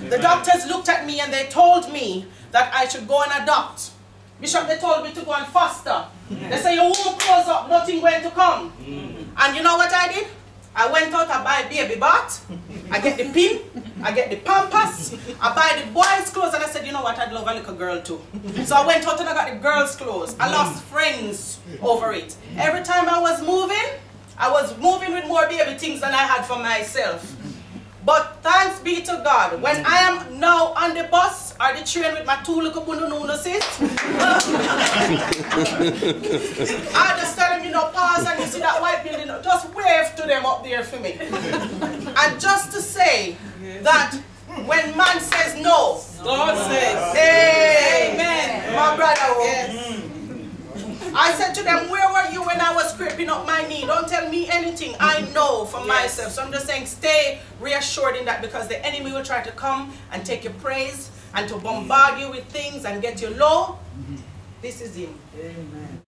The doctors looked at me and they told me that I should go and adopt. Bishop, they told me to go and foster. They say, you won't close up, nothing going to come. And you know what I did? I went out, I buy a baby bath, I get the pin, I get the pampers, I buy the boys' clothes, and I said, you know what, I'd love a little girl too. So I went out and I got the girls' clothes. I lost friends over it. Every time I was moving with more baby things than I had for myself. But thanks be to God, when I am now on the bus or the train with my two little bunununuses, I just tell them, you know, pause and you see that white building, just wave to them up there for me. And just to say that when man says no, God says, amen. My brother, yes. I said to them, where were you when I was scraping up my knee? Don't tell me anything. I know for myself. So I'm just saying, stay reassured in that, because the enemy will try to come and take your praise and to bombard you with things and get you low. This is him. Amen.